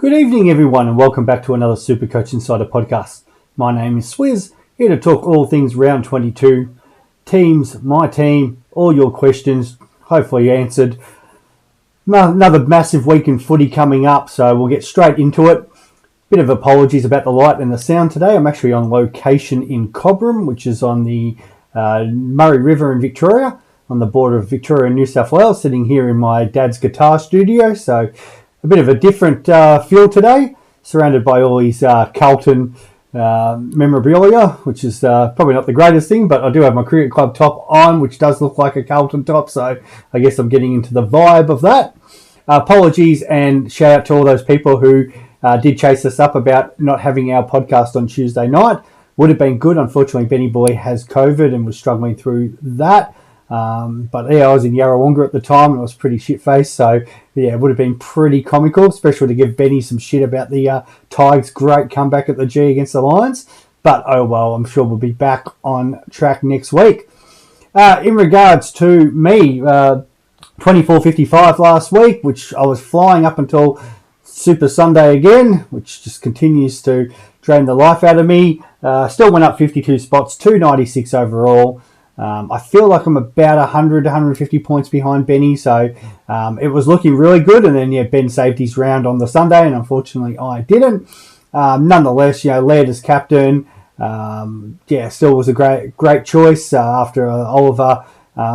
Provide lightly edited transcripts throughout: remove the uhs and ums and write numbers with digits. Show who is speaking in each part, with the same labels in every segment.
Speaker 1: Good evening, everyone, and welcome back to another Supercoach Insider podcast. My name is Swiz, here to talk all things round 22, teams, my team, all your questions, hopefully answered. Another massive week in footy coming up, so we'll get straight into it. Bit of apologies about the light and the sound today. I'm actually on location in Cobram, which is on the Murray River in Victoria, on the border of Victoria and New South Wales, sitting here in my dad's guitar studio, so a bit of a different feel today, surrounded by all these Carlton memorabilia, which is probably not the greatest thing, but I do have my cricket club top on, which does look like a Carlton top, so I guess I'm getting into the vibe of that. Apologies and shout out to all those people who did chase us up about not having our podcast on Tuesday night. Would have been good. Unfortunately, Benny Boy has COVID and was struggling through that. But yeah, I was in Yarrawonga at the time and I was pretty shit-faced, so yeah, it would have been pretty comical, especially to give Benny some shit about the Tigers' great comeback at the G against the Lions. But oh well, I'm sure we'll be back on track next week. In regards to me, 24.55 last week, which I was flying up until Super Sunday again, which just continues to drain the life out of me. Still went up 52 spots, 296 overall. I feel like I'm about 100 to 150 points behind Benny, so it was looking really good. And then, yeah, Ben saved his round on the Sunday, and unfortunately I didn't. Nonetheless, Laird as captain, still was a great choice after Oliver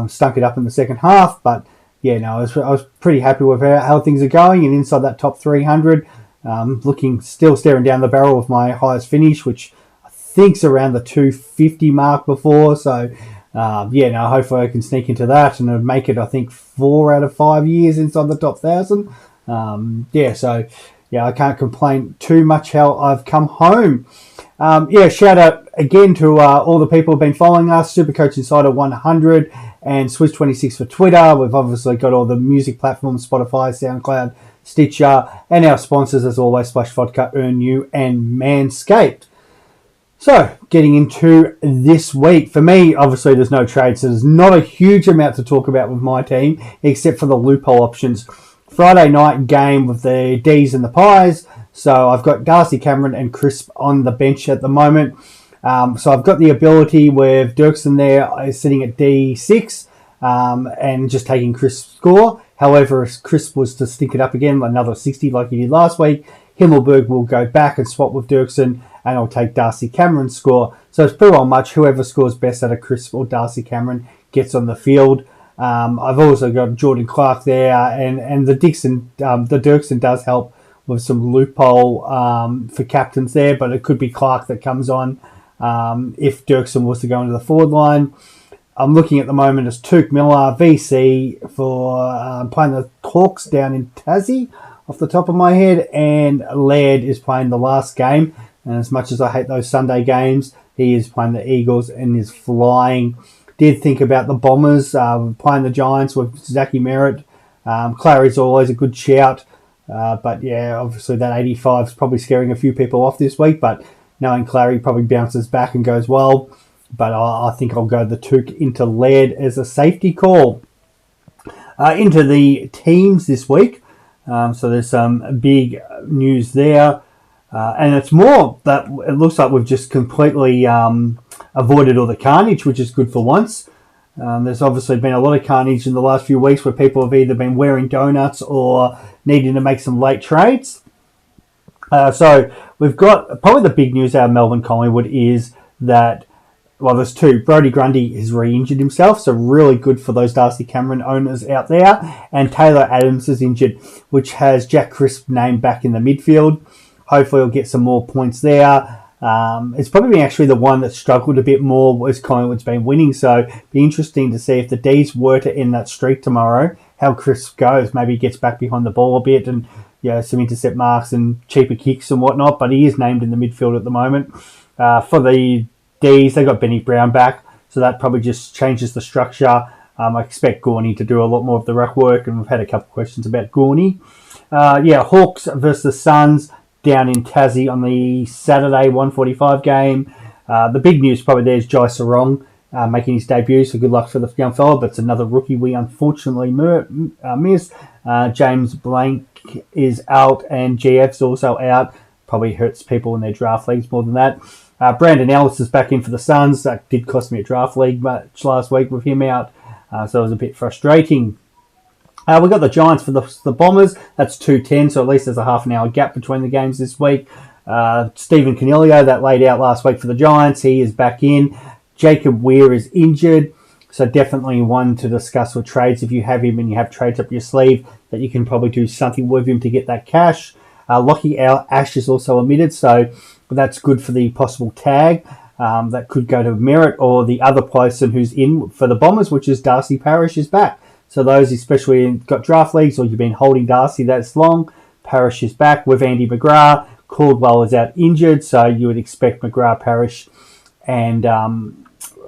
Speaker 1: stunk it up in the second half. But, yeah, no, I was pretty happy with how things are going, and inside that top 300, still staring down the barrel of my highest finish, which I think's around the 250 mark before, so hopefully I can sneak into that and make it, I think, 4 out of 5 years inside the top 1,000. I can't complain too much how I've come home. Shout out again to all the people who've been following us, Supercoach Insider 100 and Swiz26 for Twitter. We've obviously got all the music platforms, Spotify, SoundCloud, Stitcher, and our sponsors, as always, Splash Vodka, Earn You, and Manscaped. So, getting into this week. For me, obviously, there's no trade, so there's not a huge amount to talk about with my team, except for the loophole options. Friday night game with the D's and the Pies. So, I've got Darcy Cameron and Crisp on the bench at the moment. So, I've got the ability with Dirksen there sitting at D6 and just taking Crisp's score. However, if Crisp was to stink it up again, another 60 like he did last week, Himmelberg will go back and swap with Dirksen, and I'll take Darcy Cameron's score. So it's pretty much whoever scores best out of Crisp or Darcy Cameron gets on the field. I've also got Jordan Clark there, and the Dirksen does help with some loophole for captains there, but it could be Clark that comes on if Dirksen was to go into the forward line. I'm looking at the moment as Tuke Miller, VC, for playing the Hawks down in Tassie, off the top of my head, and Laird is playing the last game. And as much as I hate those Sunday games, he is playing the Eagles and is flying. Did think about the Bombers, playing the Giants with Zachy Merritt. Clary's always a good shout. But yeah, obviously that 85 is probably scaring a few people off this week. But knowing Clary probably bounces back and goes well. But I think I'll go the Tuke into Laird as a safety call. Into the teams this week. So there's some big news there. And it's more that it looks like we've just completely avoided all the carnage, which is good for once. There's obviously been a lot of carnage in the last few weeks where people have either been wearing donuts or needing to make some late trades. So we've got probably the big news out of Melbourne Collingwood is that, well, there's two. Brodie Grundy has re-injured himself, so really good for those Darcy Cameron owners out there. And Taylor Adams is injured, which has Jack Crisp named back in the midfield. Hopefully he'll get some more points there. It's probably been actually the one that struggled a bit more as Collingwood's been winning, so it'd be interesting to see if the D's were to end that streak tomorrow, how Crisp goes. Maybe he gets back behind the ball a bit and some intercept marks and cheaper kicks and whatnot, but he is named in the midfield at the moment. For the D's, they got Benny Brown back, so that probably just changes the structure. I expect Gorney to do a lot more of the ruck work, and we've had a couple of questions about Gorney. Hawks versus Suns down in Tassie on the Saturday 1:45 game. The big news probably there is Jai Sarong making his debut, so good luck for the young fella, but it's another rookie we unfortunately missed. James Blank is out, and GF's also out. Probably hurts people in their draft leagues more than that. Brandon Ellis is back in for the Suns. That did cost me a draft league match last week with him out, so it was a bit frustrating. We got the Giants for the Bombers. That's 2:10, so at least there's a half an hour gap between the games this week. Stephen Canelio, that laid out last week for the Giants, he is back in. Jacob Weir is injured, so definitely one to discuss with trades if you have him and you have trades up your sleeve that you can probably do something with him to get that cash. Lockie Ash is also omitted, so that's good for the possible tag. That could go to Merritt or the other person who's in for the Bombers, which is Darcy Parish is back. So those especially got draft leagues or you've been holding Darcy that's long, Parish is back with Andy McGrath. Caldwell is out injured, so you would expect McGrath, Parish, and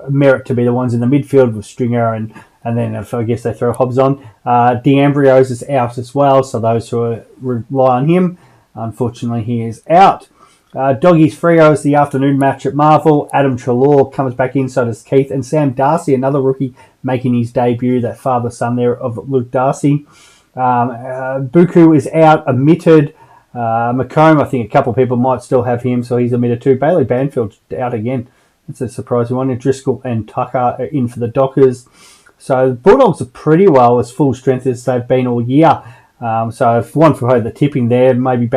Speaker 1: Merritt to be the ones in the midfield with Stringer, and then if I guess they throw Hobbs on. D'Ambrose is out as well, so those who rely on him, unfortunately, he is out. Doggies Freo is the afternoon match at Marvel. Adam Treloar comes back in, so does Keith, and Sam Darcy, another rookie, making his debut, that father-son there of Luke Darcy. Buku is out, omitted. Macomb, I think a couple of people might still have him, so he's omitted too. Bailey Banfield out again. It's a surprising one. Driscoll and Tucker are in for the Dockers. So the Bulldogs are pretty well as full strength as they've been all year. So if one for the tipping there, maybe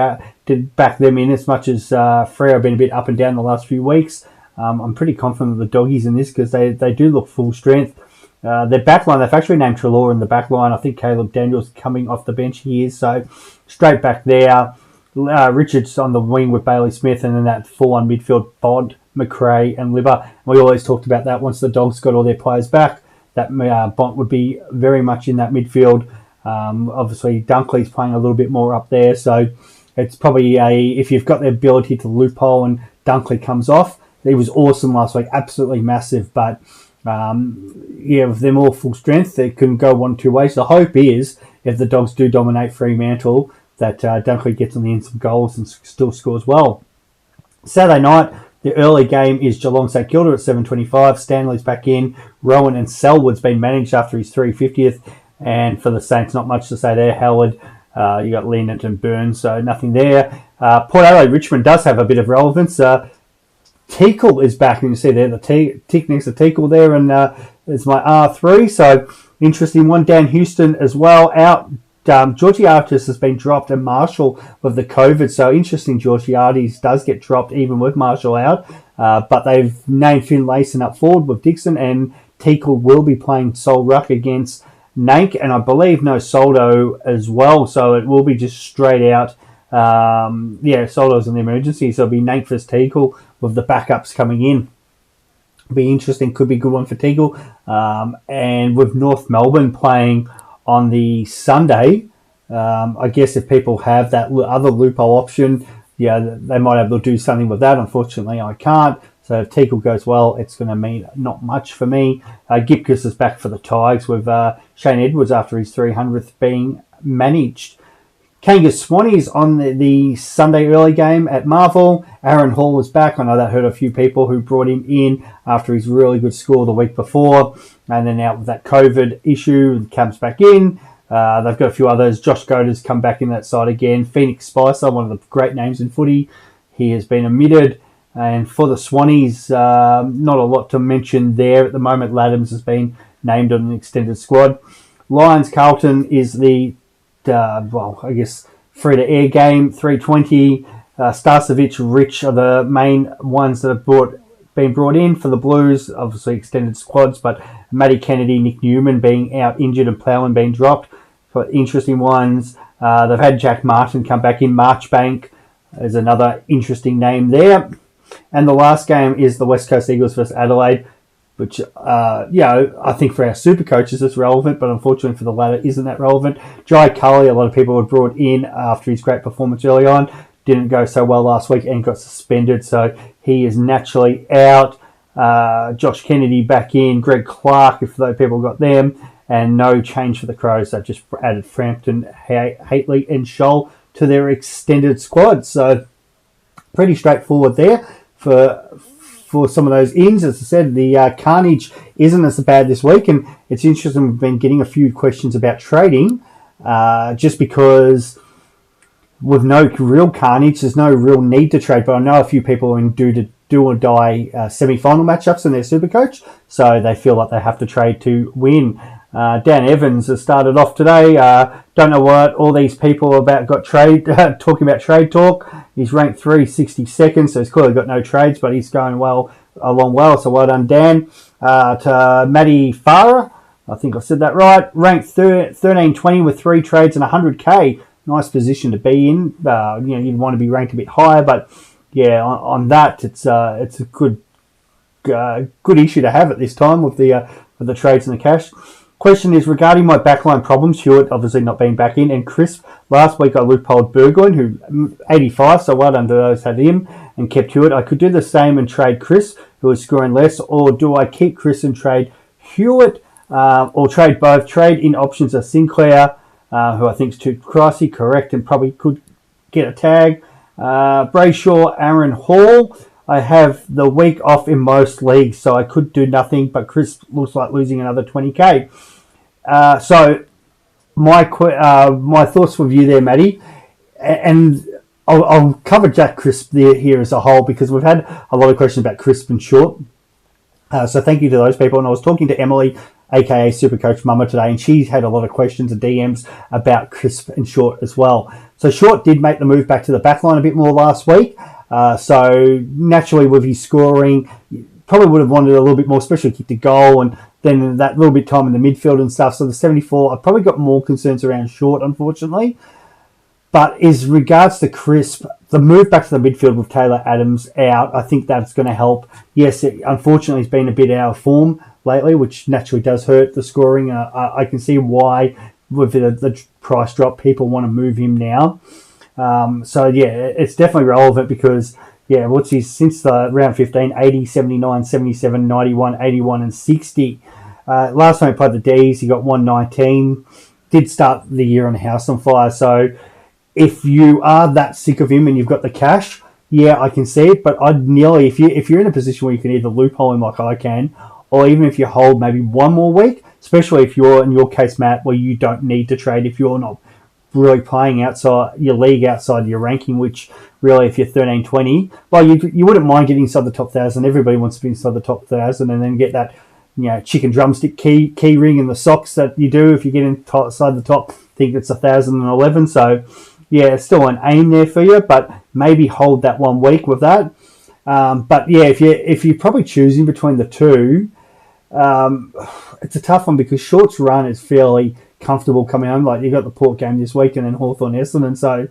Speaker 1: did back them in as much as Freo have been a bit up and down the last few weeks. I'm pretty confident of the Doggies in this because they do look full strength. Their backline, they've actually named Treloar in the backline. I think Caleb Daniels coming off the bench here, so straight back there. Richards on the wing with Bailey Smith, and then that full-on midfield, Bond, McRae and Libber. We always talked about that once the Dogs got all their players back, that Bont would be very much in that midfield. Obviously, Dunkley's playing a little bit more up there, so it's probably if you've got the ability to loophole and Dunkley comes off, he was awesome last week, absolutely massive, but with them all full strength, they can go 1-2 ways. The hope is, if the Dogs do dominate Fremantle, that Dunkley gets on the end some goals and still scores well. Saturday night, the early game is Geelong St Kilda at 7:25. Stanley's back in. Rowan and Selwood's been managed after his 350th. And for the Saints, not much to say there. Howard, you got Leonard and Burns, so nothing there. Port Adelaide Richmond does have a bit of relevance. Teakle is back, and you see there the tick next to Teakle there, and it's my R3. So interesting one. Dan Houston as well out. Georgiades has been dropped, and Marshall with the COVID. So interesting, Georgiades does get dropped even with Marshall out. But they've named Finn Layson up forward with Dixon, and Teakle will be playing sole ruck against Nank, and I believe no Soldo as well. So it will be just straight out. Soldo's in the emergency, so it'll be Nank vs Teakle with the backups coming in. Be interesting, could be a good one for Teakle. And with North Melbourne playing on the Sunday, I guess if people have that other loophole option, they might be able to do something with that. Unfortunately, I can't. So if Teakle goes well, it's going to mean not much for me. Gipkus is back for the Tigers with Shane Edwards after his 300th being managed. Kangas Swannies on the Sunday early game at Marvel. Aaron Hall is back. I know that hurt a few people who brought him in after his really good score the week before. And then out with that COVID issue, comes back in. They've got a few others. Josh Goder's come back in that side again. Phoenix Spicer, one of the great names in footy. He has been omitted. And for the Swannies, not a lot to mention there at the moment. Laddams has been named on an extended squad. Lions Carlton is the free-to-air game, 3:20. Starcevic, Rich are the main ones that have been brought in for the Blues. Obviously extended squads, but Matty Kennedy, Nick Newman being out injured and Plowman being dropped. For interesting ones, they've had Jack Martin come back in. Marchbank is another interesting name there. And the last game is the West Coast Eagles versus Adelaide, which, I think for our super coaches it's relevant, but unfortunately for the latter isn't that relevant. Jai Culley, a lot of people were brought in after his great performance early on. Didn't go so well last week and got suspended, so he is naturally out. Josh Kennedy back in. Greg Clark, if those people got them. And no change for the Crows. They've just added Frampton, Haitley and Scholl to their extended squad. So pretty straightforward there for for some of those ins. As I said, the carnage isn't as bad this week, and it's interesting. We've been getting a few questions about trading, just because with no real carnage, there's no real need to trade. But I know a few people are in do or die semi-final matchups in their Supercoach, so they feel like they have to trade to win. Dan Evans has started off today. Don't know what all these people about got trade talking about trade talk. He's ranked 362nd, so he's clearly got no trades, but he's going along well. So well done, Dan. To Matty Farah, I think I said that right. Ranked 1320 with 3 trades and 100k. Nice position to be in. You'd want to be ranked a bit higher, but yeah, on that, it's a good issue to have at this time with the trades and the cash. Question is regarding my backline problems. Hewitt obviously not being back in, and Crisp. Last week I loopholed Burgoyne, who 85, so well done to those had him, and kept Hewitt. I could do the same and trade Chris, who is scoring less, or do I keep Chris and trade Hewitt, or trade both? Trade in options are Sinclair, who I think is too pricey, correct, and probably could get a tag. Brayshaw, Aaron Hall. I have the week off in most leagues, so I could do nothing, but Chris looks like losing another 20k. So my thoughts with you there, Matty, and I'll cover Jack Crisp here as a whole, because we've had a lot of questions about Crisp and Short. So thank you to those people. And I was talking to Emily, aka Supercoach Mama, today, and she had a lot of questions and DMs about Crisp and Short as well. So Short did make the move back to the backline a bit more last week. So naturally, with his scoring, probably would have wanted a little bit more, especially kicked a goal, and then that little bit time in the midfield and stuff. So the 74, I've probably got more concerns around Short, unfortunately. But as regards to Crisp, the move back to the midfield with Taylor Adams out, I think that's going to help. Yes, unfortunately, he's been a bit out of form lately, which naturally does hurt the scoring. I can see why, with the price drop, people want to move him now. So yeah, it's definitely relevant because, yeah, what's his, since the round 15, 80, 79, 77, 91, 81 and 60. Last time he played the D's, he got 119. Did start the year on House on Fire. So if you are that sick of him and you've got the cash, yeah, I can see it. But I'd nearly, if you're in a position where you can either loophole him like I can, or even if you hold maybe one more week, especially if you're, in your case, Matt, where you don't need to trade if you're not really playing outside your league, outside your ranking, which really, if you're 13-20, well, you wouldn't mind getting inside the top 1,000. Everybody wants to be inside the top 1,000 and then get that, chicken drumstick key ring in the socks that you do if you get inside the top. I think it's 1,011. So yeah, still an aim there for you, but maybe hold that 1 week with that. But yeah, if you're probably choosing between the two, it's a tough one because Short's run is fairly comfortable coming home. Like, you got the Port game this week and then Hawthorn Essendon. So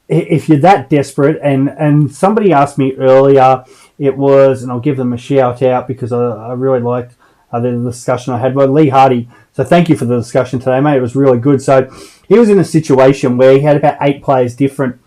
Speaker 1: if you're that desperate, and somebody asked me earlier, it was, and I'll give them a shout out because I really liked the discussion I had with Lee Hardy. So thank you for the discussion today, mate. It was really good. So he was in a situation where he had about 8 players different.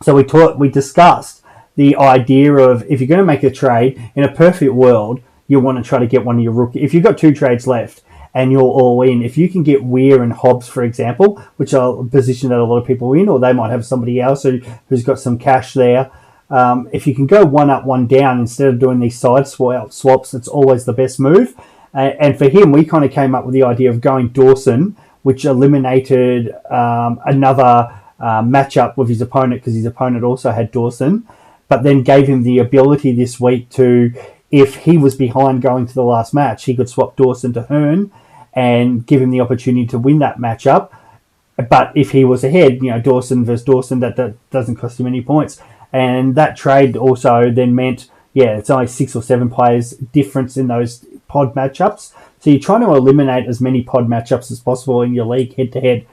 Speaker 1: So we discussed the idea of, if you're going to make a trade, in a perfect world, you want to try to get one of your rookie. If you've got 2 trades left and you're all in, if you can get Weir and Hobbs, for example, which are a position that a lot of people are in, or they might have somebody else who's got some cash there. If you can go one up, one down instead of doing these side swaps, it's always the best move. And for him, we kind of came up with the idea of going Dawson, which eliminated another matchup with his opponent, because his opponent also had Dawson, but then gave him the ability this week to, if he was behind going to the last match, he could swap Dawson to Hearn and give him the opportunity to win that matchup. But if he was ahead, Dawson versus Dawson, that doesn't cost him any points. And that trade also then meant, it's only 6 or 7 players difference in those pod matchups. So you're trying to eliminate as many pod matchups as possible in your league head-to-head.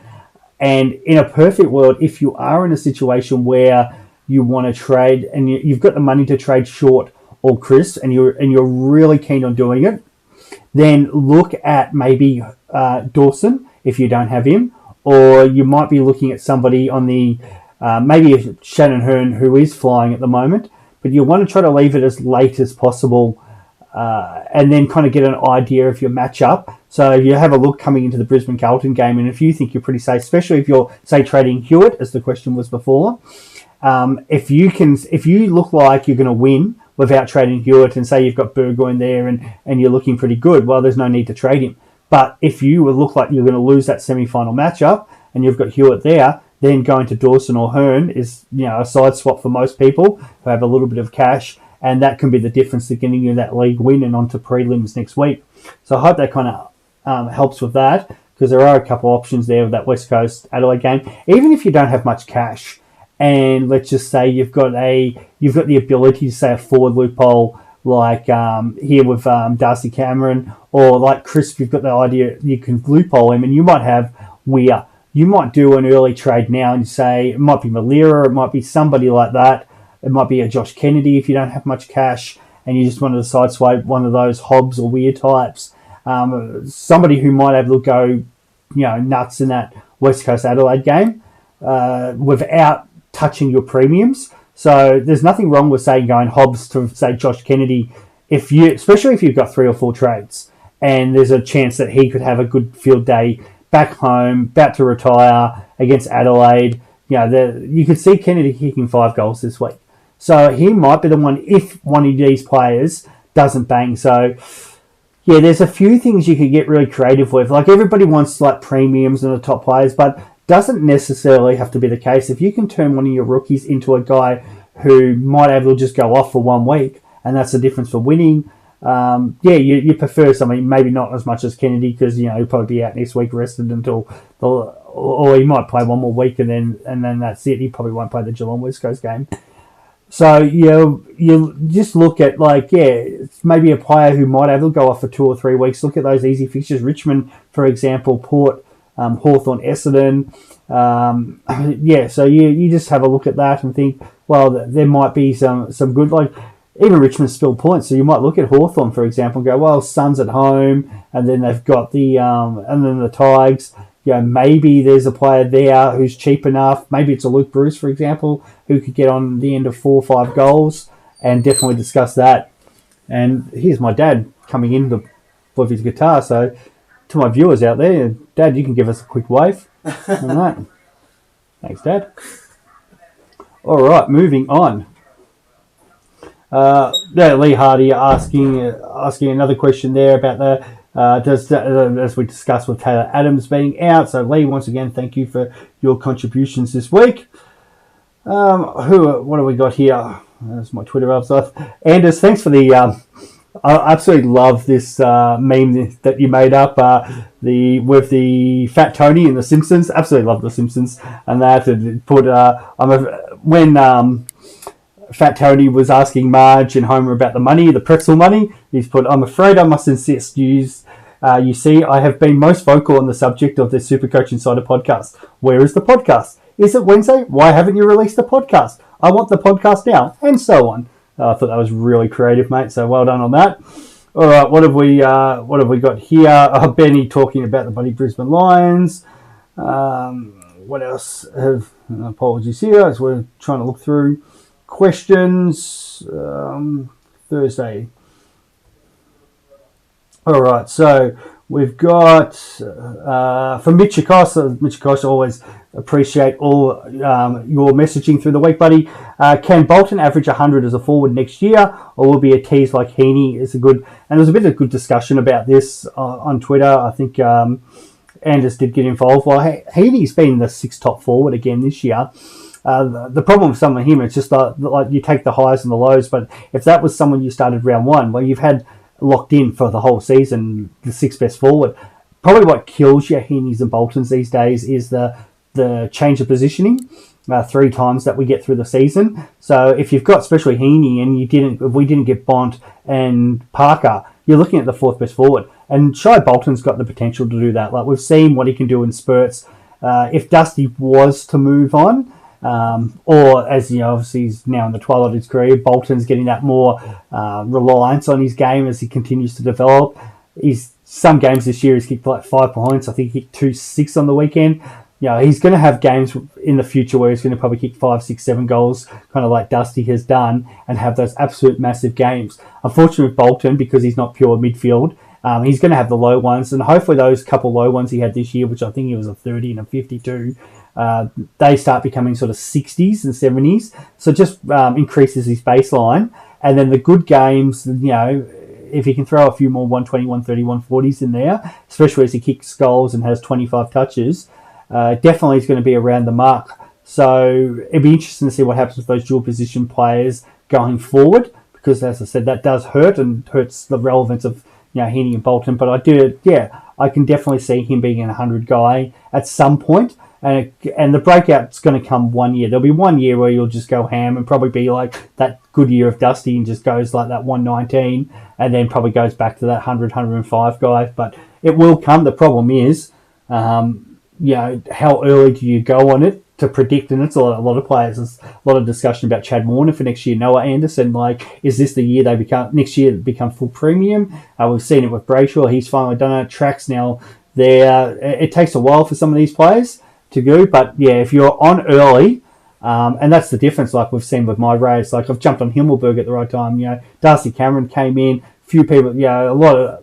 Speaker 1: And in a perfect world, if you are in a situation where you want to trade and you've got the money to trade Short or Chris, and you're really keen on doing it, then look at maybe Dawson if you don't have him, or you might be looking at somebody on the maybe Shannon Hearn, who is flying at the moment, but you want to try to leave it as late as possible, and then kind of get an idea of your matchup. So you have a look coming into the Brisbane Carlton game, and if you think you're pretty safe, especially if you're, say, trading Hewitt, as the question was before, if you look like you're going to win without trading Hewitt, and say you've got Burgo in there and you're looking pretty good, well, there's no need to trade him. But if you look like you're going to lose that semi-final matchup and you've got Hewitt there, then going to Dawson or Hearn is, a side swap for most people who have a little bit of cash, and that can be the difference to getting you that league win and onto prelims next week. So I hope that kind of helps with that, because there are a couple of options there with that West Coast Adelaide game. Even if you don't have much cash, and let's just say you've got the ability to say a forward loophole like here with Darcy Cameron, or like Crisp, you've got the idea you can loophole him, and you might have Weir. You might do an early trade now and say it might be Malira, it might be somebody like that. It might be a Josh Kennedy if you don't have much cash and you just want to sideswipe one of those Hobbs or Weir types. Somebody who might have to go, nuts in that West Coast Adelaide game without touching your premiums. So there's nothing wrong with going Hobbs to say Josh Kennedy, especially if you've got 3 or 4 trades and there's a chance that he could have a good field day back home, about to retire against Adelaide. You could see Kennedy kicking 5 goals this week. So he might be the one if one of these players doesn't bang. So yeah, there's a few things you could get really creative with. Like everybody wants like premiums and the top players, but doesn't necessarily have to be the case. If you can turn one of your rookies into a guy who might able to just go off for 1 week, and that's the difference for winning. You prefer something, maybe not as much as Kennedy, because he'll probably be out next week rested until or he might play 1 more week and then that's it. He probably won't play the Geelong West Coast game. So you just look at it's maybe a player who might able to go off for 2 or 3 weeks. Look at those easy fixtures. Richmond, for example, Port, Hawthorn, Essendon. So you just have a look at that and think, well, there might be some good, even Richmond spilled points, so you might look at Hawthorn, for example, and go, well, Suns at home, and then they've got and then the Tigers. Maybe there's a player there who's cheap enough. Maybe it's a Luke Bruce, for example, who could get on the end of 4 or 5 goals, and definitely discuss that. And here's my dad coming in with his guitar, so to my viewers out there, Dad, you can give us a quick wave. All right. Thanks, Dad. All right, moving on. Lee Hardy asking another question there about as we discussed with Taylor Adams being out. So Lee, once again, thank you for your contributions this week. What have we got here? That's my Twitter website. Anders, thanks for the. I absolutely love this meme that you made up. With the Fat Tony and the Simpsons. Absolutely love the Simpsons and that. And put when Fat Tony was asking Marge and Homer about the money, the pretzel money, he's put, I'm afraid I must insist. You see, I have been most vocal on the subject of the Supercoach Insider podcast. Where is the podcast? Is it Wednesday? Why haven't you released the podcast? I want the podcast now, and so on. I thought that was really creative, mate. So well done on that. All right, what have we got here? Benny talking about the bloody Brisbane Lions. What else? Apologies here as we're trying to look through questions. Thursday. All right, so we've got from Mitch Acosta. Mitch Acosta, always appreciate all your messaging through the week, buddy. Can Bolton average 100 as a forward next year, or will be a tease like Heaney is a good? And there's a bit of good discussion about this on Twitter. I think Anders did get involved. Well, Heaney's been the 6th top forward again this year. The problem with someone like him, it's just like you take the highs and the lows. But if that was someone you started round 1, well, you've had locked in for the whole season, the 6th best forward. Probably what kills your Heaneys and Boltons these days is the change of positioning 3 times that we get through the season. So if you've got especially Heaney and if we didn't get Bont and Parker, you're looking at the 4th best forward. And Shai Bolton's got the potential to do that. Like we've seen what he can do in spurts. If Dusty was to move on, or as you know, obviously he's now in the twilight of his career, Bolton's getting that more reliance on his game as he continues to develop. Some games this year he's kicked like 5 points. I think he kicked 2-6 on the weekend. He's going to have games in the future where he's going to probably kick 5, 6, 7 goals, kind of like Dusty has done, and have those absolute massive games. Unfortunately with Bolton, because he's not pure midfield, he's going to have the low ones, and hopefully those couple low ones he had this year, which I think he was a 30 and a 52, they start becoming sort of 60s and 70s. So it just increases his baseline. And then the good games, if he can throw a few more 120, 130, 140s in there, especially as he kicks goals and has 25 touches, definitely is going to be around the mark. So it'd be interesting to see what happens with those dual position players going forward, because as I said, that does hurt and hurts the relevance of Heaney and Bolton. But I can definitely see him being an 100 guy at some point. And the breakout's going to come 1 year. There'll be 1 year where you'll just go ham and probably be like that good year of Dusty and just goes like that 119 and then probably goes back to that 100, 105 guy. But it will come. The problem is, how early do you go on it to predict? And it's a lot of players. There's a lot of discussion about Chad Warner for next year. Noah Anderson, is this the year they become full premium? We've seen it with Brayshaw. He's finally done it. Tracks now there. It takes a while for some of these players to go, but if you're on early, and that's the difference. Like we've seen with my race, I've jumped on Himmelberg at the right time. Darcy Cameron came in. Few people,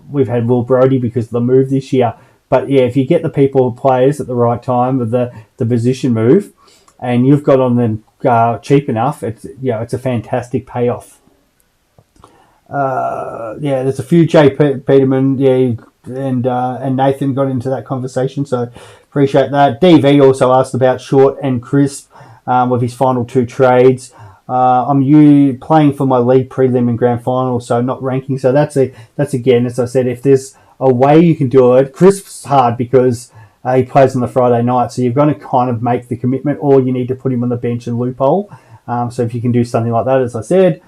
Speaker 1: we've had Will Brodie because of the move this year. But if you get the players at the right time with the position move, and you've got on them cheap enough, it's a fantastic payoff. There's a few Peterman, and Nathan got into that conversation, so appreciate that. DV also asked about Short and Crisp with his final two trades. I'm playing for my league prelim and grand final, so not ranking. So that's again, as I said, if there's a way you can do it. Crisp's hard because he plays on the Friday night, so you've got to kind of make the commitment, or you need to put him on the bench and loophole. So if you can do something like that, as I said.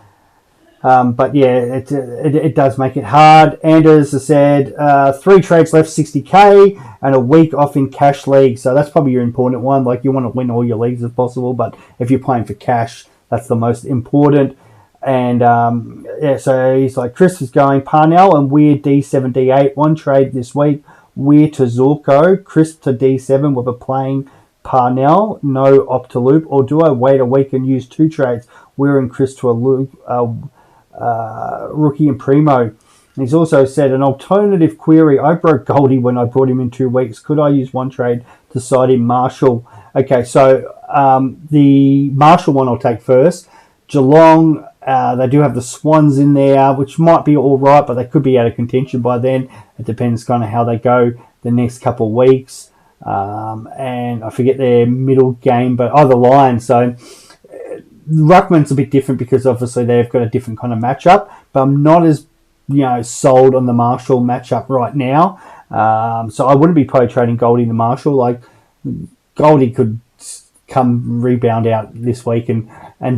Speaker 1: It does make it hard. Anders has said 3 trades left, 60k, and a week off in cash league. So that's probably your important one. You want to win all your leagues if possible, but if you're playing for cash, that's the most important. And so he's like, Chris is going Parnell and Weir D7, D8. 1 trade this week. Weir to Zorko, Chris to D7 with a playing Parnell, no op to loop. Or do I wait a week and use 2 trades? Weir and Chris to a loop. Rookie and Primo. And he's also said an alternative query. I broke Goldie when I brought him in 2 weeks. Could I use 1 trade to side in Marshall? Okay, so the Marshall one I'll take first. Geelong, they do have the Swans in there, which might be all right, but they could be out of contention by then. It depends kind of how they go the next couple of weeks. And I forget their middle game, but the Lions. So Ruckman's a bit different because obviously they've got a different kind of matchup, but I'm not as sold on the Marshall matchup right now. So I wouldn't be probably trading Goldie to Marshall. Goldie could come rebound out this week and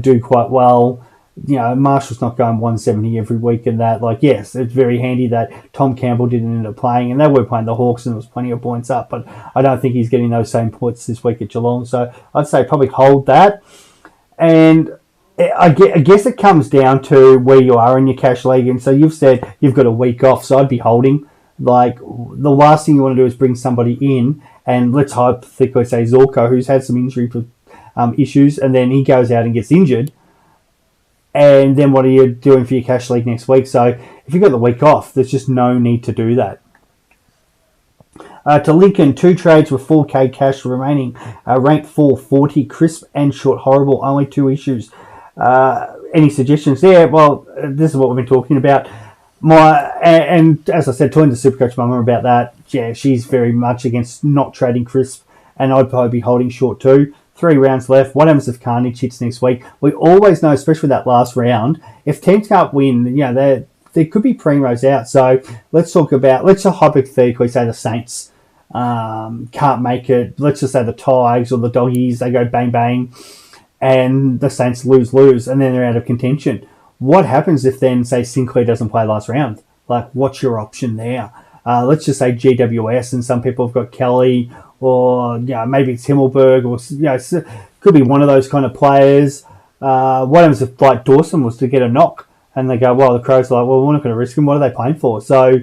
Speaker 1: do quite well. Marshall's not going 170 every week, and that yes, it's very handy that Tom Campbell didn't end up playing, and they were playing the Hawks and there was plenty of points up, but I don't think he's getting those same points this week at Geelong. So I'd say probably hold that. And I guess it comes down to where you are in your cash league. And so you've said you've got a week off, so I'd be holding. The last thing you want to do is bring somebody in, and let's hypothetically say Zorko, who's had some injury issues, and then he goes out and gets injured. And then what are you doing for your cash league next week? So if you've got the week off, there's just no need to do that. To Lincoln, 2 trades with 4k cash remaining. Ranked 440, Crisp and Short Horrible, only 2 issues. Any suggestions there? Well, this is what we've been talking about. And as I said, talking to Supercoach Mama about that, she's very much against not trading Crisp, and I'd probably be holding Short too. 3 rounds left. What happens if Carnage hits next week? We always know, especially that last round, if teams can't win, there could be primos out. So let's just hypothetically say the Saints can't make it. Let's just say the Tigers or the Doggies, they go bang bang, and the Saints lose, and then they're out of contention. What happens if then, say, Sinclair doesn't play last round? What's your option there? Let's just say GWS, and some people have got Kelly, or maybe it's Himmelberg, or could be one of those kind of players. What happens if Dawson was to get a knock, and they go, well, the Crows are we're not going to risk him. What are they playing for? So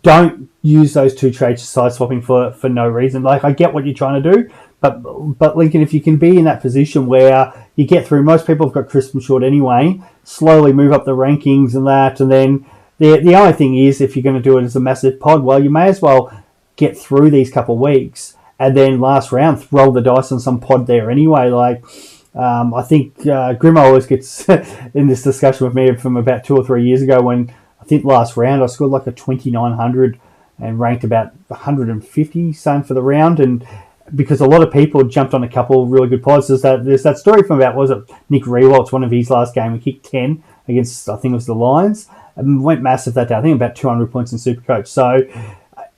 Speaker 1: don't use those 2 trades side swapping for no reason. I get what you're trying to do, but Lincoln, if you can be in that position where you get through, most people have got Crisp and Short anyway, slowly move up the rankings and that, and then the only thing is, if you're going to do it as a massive pod, well, you may as well get through these couple of weeks and then last round roll the dice on some pod there anyway. Like, I think Grimo always gets in this discussion with me from about 2 or 3 years ago when I think last round I scored like a 2,900 and ranked about 150, same for the round, and because a lot of people jumped on a couple of really good pods. There's that story from about, was it Nick Rewalt's one of his last game? We kicked 10 against, I think it was the Lions, and went massive that day. I think about 200 points in Supercoach. So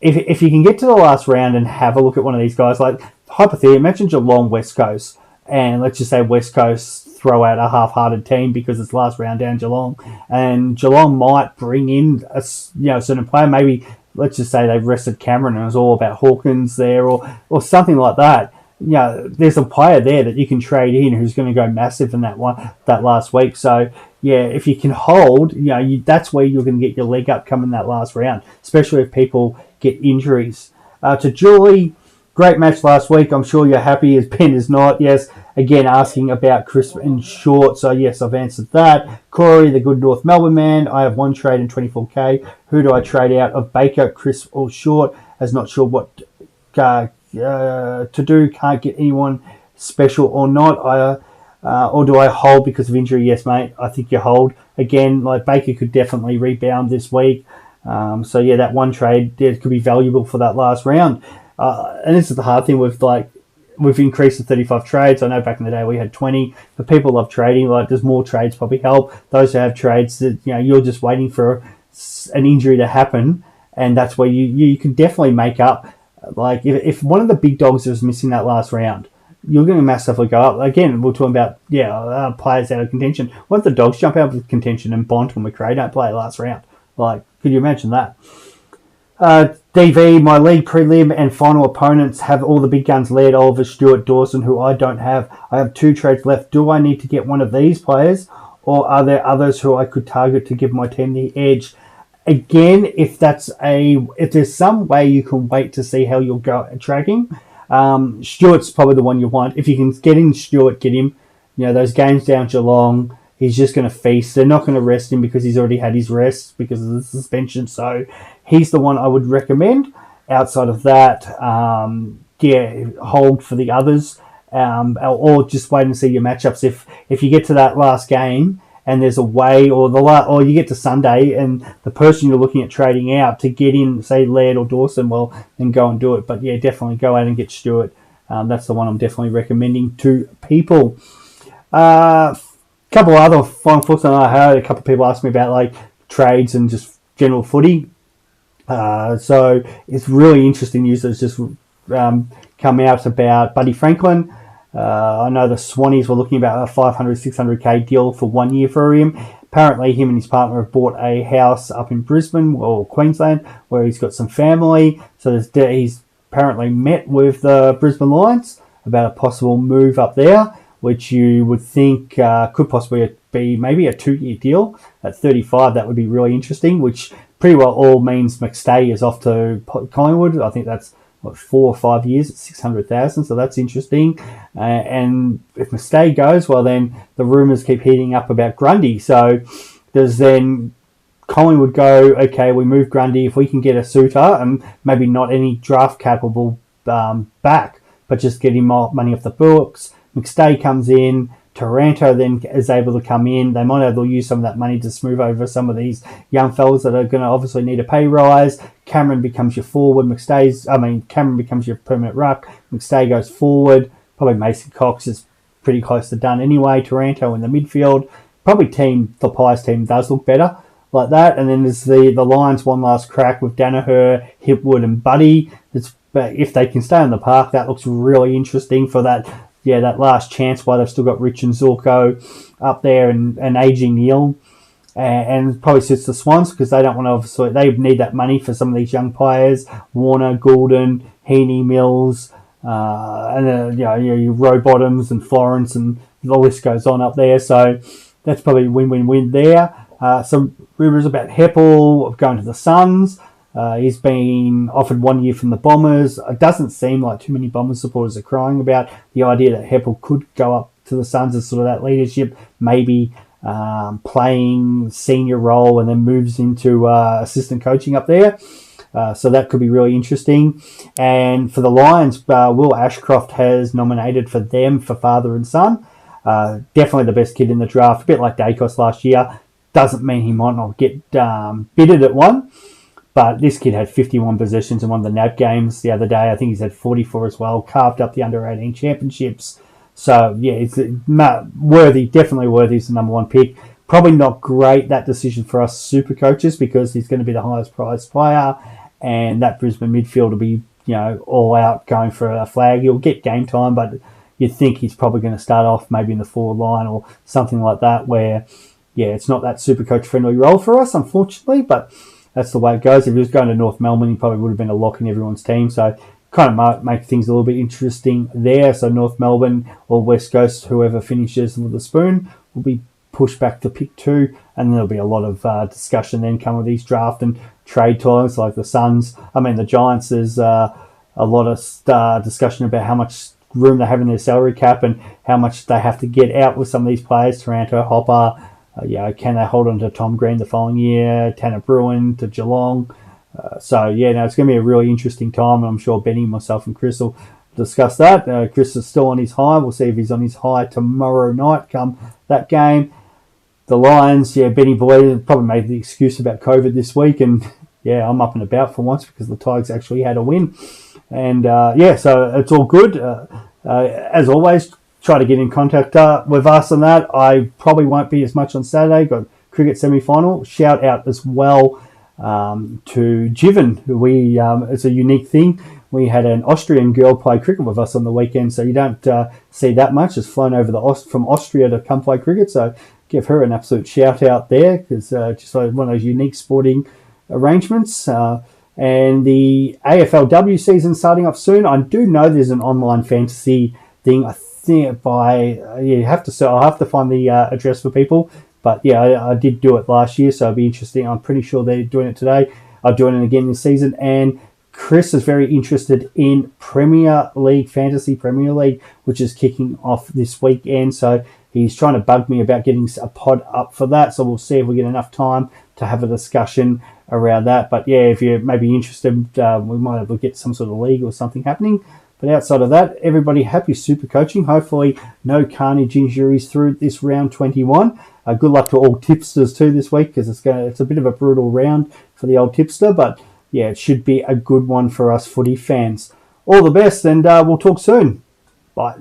Speaker 1: if you can get to the last round and have a look at one of these guys, like hypothetically, imagine Geelong West Coast, and let's just say West Coast throw out a half-hearted team because it's last round down Geelong, and Geelong might bring in a certain player. Maybe let's just say they've rested Cameron and it was all about Hawkins there, or something like that. There's a player there that you can trade in who's going to go massive in that last week. So if you can hold, that's where you're going to get your leg up coming that last round, especially if people get injuries. To Julie, great match last week. I'm sure you're happy, as Ben is not. Yes, again, asking about crisp and short. So, yes, I've answered that. Corey, the good North Melbourne man. I have one trade in 24K. Who do I trade out of Baker, crisp or short? As not sure what to do. Can't get anyone special or not. Or do I hold because of injury? Yes, mate. I think you hold. Again, like Baker could definitely rebound this week. That one trade could be valuable for that last round. And this is the hard thing with, like, we've increased to 35 trades. I know back in the day we had 20, but people love trading. Like, there's more trades probably help. Those who have trades that, you're just waiting for an injury to happen, and that's where you can definitely make up. Like, if one of the big dogs was missing that last round, you're going to massively go up. Again, we're talking about, players out of contention. What if the dogs jump out of contention and Bont or McRae don't play last round? Like, could you imagine that? DV, my league prelim and final opponents have all the big guns led, Oliver, Stewart, Dawson, who I don't have. I have 2 trades left. Do I need to get one of these players, or are there others who I could target to give my team the edge? Again, if there's some way you can wait to see how you'll go at tracking, Stewart's probably the one you want. If you can get in Stewart, get him. Those games down Geelong, he's just going to feast. They're not going to rest him because he's already had his rest because of the suspension. So he's the one I would recommend. Outside of that, hold for the others, or just wait and see your matchups. If you get to that last game and there's a way, or you get to Sunday and the person you're looking at trading out to get in, say Laird or Dawson, well, then go and do it. But definitely go out and get Stewart. That's the one I'm definitely recommending to people. Couple of other final thoughts. I heard a couple of people ask me about like trades and just general footy. So it's really interesting news that's just come out about Buddy Franklin. I know the Swannies were looking about a 500, 600k deal for 1 year for him. Apparently him and his partner have bought a house up in Brisbane or Queensland where he's got some family. So he's apparently met with the Brisbane Lions about a possible move up there, which you would think could possibly be maybe a 2-year deal at 35. That would be really interesting, which pretty well all means McStay is off to Collingwood. I think that's 4 or 5 years at 600,000, so that's interesting. And if McStay goes, well, then the rumours keep heating up about Grundy. So does then Collingwood go, okay, we move Grundy if we can get a suitor and maybe not any draft capable back, but just get him more money off the books. McStay comes in, Taranto then is able to come in. They might be able to use some of that money to smooth over some of these young fellas that are going to obviously need a pay rise. Cameron becomes your forward. Cameron becomes your permanent ruck. McStay goes forward. Probably Mason Cox is pretty close to done anyway. Taranto in the midfield. Probably the Pies team does look better like that. And then there's the Lions one last crack with Danaher, Hipwood and Buddy. But if they can stay on the park, that looks really interesting for that last chance while they've still got Rich and Zorko up there and aging Neil. And probably suits the Swans because they don't want to, obviously, they need that money for some of these young players. Warner, Goulden, Heaney, Mills, and then, your Rowbottoms and Florence and the list goes on up there. So that's probably win-win-win there. Some rumours about Heppel going to the Suns. He's been offered 1 year from the Bombers. It doesn't seem like too many Bombers supporters are crying about the idea that Heppel could go up to the Suns as sort of that leadership, maybe playing senior role and then moves into assistant coaching up there. So that could be really interesting. And for the Lions, Will Ashcroft has nominated for them for father and son. Definitely the best kid in the draft, a bit like Dacos last year. Doesn't mean he might not get bidded at one. But this kid had 51 possessions in one of the NAB games the other day. I think he's had 44 as well. Carved up the under-18 championships. So, yeah, it's worthy, definitely worthy as the number one pick. Probably not great, that decision for us super coaches, because he's going to be the highest priced player. And that Brisbane midfield will be, all out going for a flag. He'll get game time, but you'd think he's probably going to start off maybe in the forward line or something like that, where, it's not that super coach friendly role for us, unfortunately, but that's the way it goes. If he was going to North Melbourne, he probably would have been a lock in everyone's team. So kind of make things a little bit interesting there. So North Melbourne or West Coast, whoever finishes with the spoon, will be pushed back to pick 2. And there'll be a lot of discussion then come with these draft and trade times like the Giants. There's a lot of discussion about how much room they have in their salary cap and how much they have to get out with some of these players. Taranto, Hopper. Can they hold on to Tom Green the following year? Tanner Bruin to Geelong. It's going to be a really interesting time. And I'm sure Benny, myself, and Chris will discuss that. Chris is still on his high. We'll see if he's on his high tomorrow night come that game. The Lions, Benny Boy probably made the excuse about COVID this week. And, I'm up and about for once because the Tigers actually had a win. And, so it's all good. As always, try to get in contact with us on that. I probably won't be as much on Saturday. Got cricket semi-final. Shout out as well to Jiven, who it's a unique thing. We had an Austrian girl play cricket with us on the weekend, so you don't see that much. It's flown over from Austria to come play cricket, so give her an absolute shout out there, because just one of those unique sporting arrangements. And the AFLW season starting up soon. I do know there's an online fantasy thing. I think I'll have to find the address for people. But I did do it last year, so it'll be interesting. I'm pretty sure they're doing it today. I'm doing it again this season. And Chris is very interested in Fantasy Premier League, which is kicking off this weekend. So he's trying to bug me about getting a pod up for that. So we'll see if we get enough time to have a discussion around that. But if you're maybe interested, we might have to get some sort of league or something happening. But outside of that, everybody happy super coaching. Hopefully no carnage injuries through this round 21. Good luck to all tipsters too this week, because it's a bit of a brutal round for the old tipster. But it should be a good one for us footy fans. All the best, and we'll talk soon. Bye.